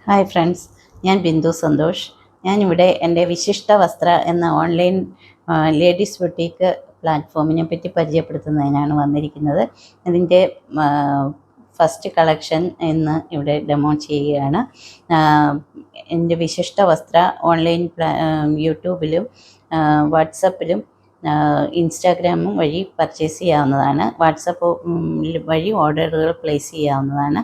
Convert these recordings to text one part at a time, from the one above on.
Hi friends, ഞാൻ ബിന്ദു സന്തോഷ്. ഞാനിവിടെ എൻ്റെ വിശിഷ്ട വസ്ത്ര എന്ന ഓൺലൈൻ ലേഡീസ് ബുട്ടീക്ക് പ്ലാറ്റ്ഫോമിനെ പറ്റി പരിചയപ്പെടുത്തുന്നതിനാണ് വന്നിരിക്കുന്നത്. ഇതിൻ്റെ ഫസ്റ്റ് കളക്ഷൻ ഇന്ന് ഇവിടെ ഡെമോ ചെയ്യുകയാണ്. എൻ്റെ വിശിഷ്ട വസ്ത്ര ഓൺലൈൻ യൂട്യൂബിലും വാട്സപ്പിലും ഇൻസ്റ്റാഗ്രാമും വഴി പർച്ചേസ് ചെയ്യാവുന്നതാണ്. വാട്സപ്പ് വഴി ഓർഡറുകൾ പ്ലേസ് ചെയ്യാവുന്നതാണ്.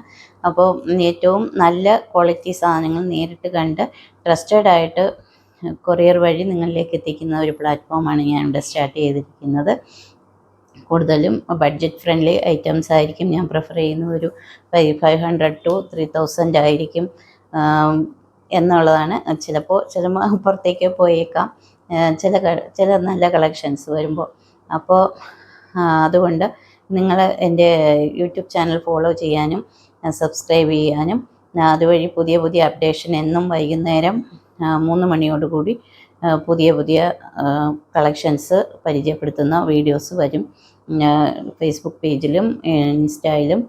അപ്പോൾ ഏറ്റവും നല്ല ക്വാളിറ്റി സാധനങ്ങൾ നേരിട്ട് കണ്ട് ട്രസ്റ്റഡ് ആയിട്ട് കൊറിയർ വഴി നിങ്ങളിലേക്ക് എത്തിക്കുന്ന ഒരു പ്ലാറ്റ്ഫോമാണ് ഞാൻ ഇവിടെ സ്റ്റാർട്ട് ചെയ്തിരിക്കുന്നത്. കൂടുതലും ബഡ്ജറ്റ് ഫ്രണ്ട്ലി ഐറ്റംസ് ആയിരിക്കും ഞാൻ പ്രിഫർ ചെയ്യുന്നത്. ഒരു 500 to 3000 ആയിരിക്കും എന്നുള്ളതാണ്. ചിലപ്പോൾ പുറത്തേക്ക് പോയേക്കാം ചില നല്ല കളക്ഷൻസ് വരുമ്പോൾ. അപ്പോൾ അതുകൊണ്ട് നിങ്ങൾ എൻ്റെ യൂട്യൂബ് ചാനൽ ഫോളോ ചെയ്യാനും സബ്സ്ക്രൈബ് ചെയ്യാനും അതുവഴി പുതിയ അപ്ഡേഷൻ എന്നും വൈകുന്നേരം 3 മണിയോടുകൂടി പുതിയ കളക്ഷൻസ് പരിചയപ്പെടുത്തുന്ന വീഡിയോസ് വരും. ഫേസ്ബുക്ക് പേജിലും ഇൻസ്റ്റയിലും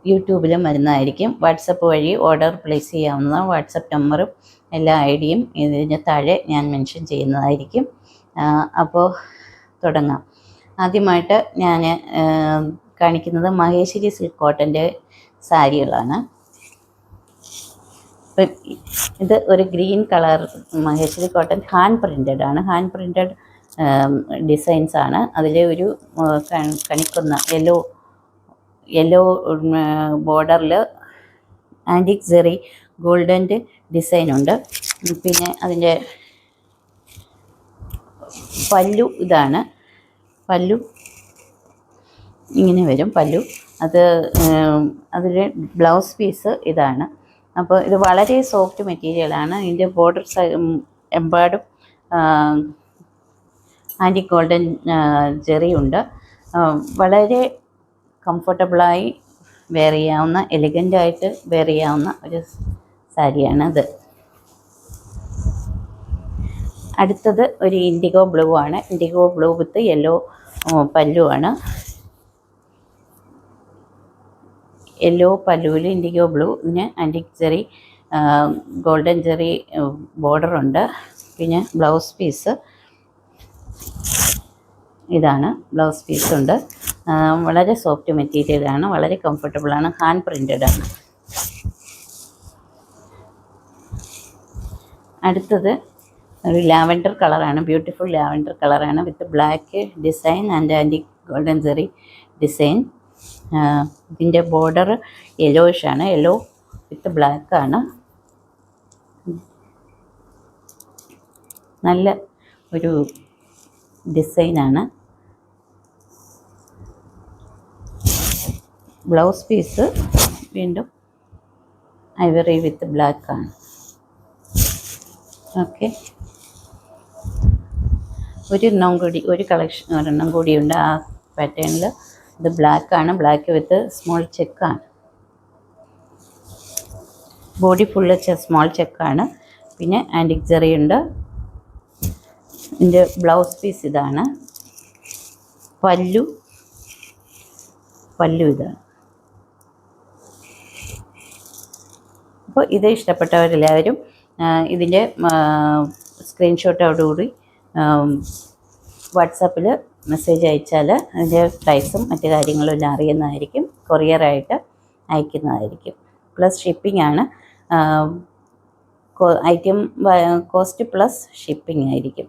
യൂട്യൂബിലും വരുന്നതായിരിക്കും. വാട്സപ്പ് വഴി ഓർഡർ പ്ലേസ് ചെയ്യാവുന്നതാണ്. വാട്സപ്പ് നമ്പറും എല്ലാ ഐഡിയും ഇതിന് താഴെ ഞാൻ മെൻഷൻ ചെയ്യുന്നതായിരിക്കും. അപ്പോൾ തുടങ്ങാം. ആദ്യമായിട്ട് ഞാൻ കാണിക്കുന്നത് മഹേശ്വരി സിൽക്ക് കോട്ടൻ്റെ സാരികളാണ്. ഇപ്പം ഇത് ഒരു green colour Maheshwari cotton hand printed ആണ്. ഹാൻഡ് പ്രിൻറ്റഡ് ഡിസൈൻസ് ആണ്. അതിൽ ഒരു കണിക്കുന്ന യെല്ലോ ബോർഡറിൽ ആൻറ്റിക് സെറി ഗോൾഡൻ്റെ ഡിസൈനുണ്ട്. പിന്നെ അതിൻ്റെ പല്ലു ഇതാണ്. പല്ലു ഇങ്ങനെ വരും പല്ലു. അതിൽ ബ്ലൗസ് പീസ് ഇതാണ്. അപ്പോൾ ഇത് വളരെ സോഫ്റ്റ് മെറ്റീരിയലാണ്. ഇതിൻ്റെ ബോർഡർ എംബാർഡും ആൻറ്റിക് ഗോൾഡൻ ജെറിയുണ്ട്. വളരെ കംഫർട്ടബിളായി വെയർ ചെയ്യാവുന്ന, എലിഗൻ്റായിട്ട് വെയർ ചെയ്യാവുന്ന ഒരു സാരിയാണിത്. അടുത്തത് ഒരു ഇൻഡിഗോ ബ്ലൂ ആണ്. ഇൻഡിഗോ ബ്ലൂ വിത്ത് യെല്ലോ പല്ലുവാണ്. യെല്ലോ പല്ലുവിൽ ഇൻഡിഗോ ബ്ലൂ. ഇതിന് ആൻറ്റിക് ജെറി ഗോൾഡൻ ജെറി ബോർഡറുണ്ട്. പിന്നെ ബ്ലൗസ് പീസ് ഇതാണ്. ബ്ലൗസ് പീസുണ്ട്. വളരെ സോഫ്റ്റ് മെറ്റീരിയലാണ്. വളരെ കംഫർട്ടബിളാണ്. ഹാൻഡ് പ്രിൻറ്റഡ് ആണ്. അടുത്തത് ഒരു ലാവൻഡർ കളറാണ്. ബ്യൂട്ടിഫുൾ ലാവൻഡർ കളറാണ് with black design and antique golden zari design. ഇതിൻ്റെ ബോർഡർ യെല്ലോയിഷാണ്. യെല്ലോ വിത്ത് ബ്ലാക്ക് ആണ്. നല്ല ഒരു ഡിസൈനാണ്. ബ്ലൗസ് പീസ് വീണ്ടും ഐവറി വിത്ത് ബ്ലാക്ക് ആണ്. ഓക്കെ, ഒരെണ്ണം കൂടിയുണ്ട് ആ പാറ്റേണിൽ. ഇത് ബ്ലാക്കാണ്. ബ്ലാക്ക് വിത്ത് സ്മോൾ ചെക്കാണ്. ബോഡി ഫുള്ള് സ്മോൾ ചെക്കാണ്. പിന്നെ ആൻറ്റിക് ജെറിയുണ്ട്. ഇതിൻ്റെ ബ്ലൗസ് പീസ് ഇതാണ്. പല്ലു ഇതാണ്. അപ്പോൾ ഇത് ഇഷ്ടപ്പെട്ടവരെല്ലാവരും ഇതിൻ്റെ സ്ക്രീൻഷോട്ടോടുകൂടി വാട്സാപ്പിൽ മെസ്സേജ് അയച്ചാൽ അതിൻ്റെ പ്രൈസും മറ്റു കാര്യങ്ങളും എല്ലാം അറിയുന്നതായിരിക്കും. കൊറിയറായിട്ട് അയക്കുന്നതായിരിക്കും. പ്ലസ് ഷിപ്പിംഗ് ആണ്. ഐറ്റം കോസ്റ്റ് പ്ലസ് ഷിപ്പിംഗ് ആയിരിക്കും.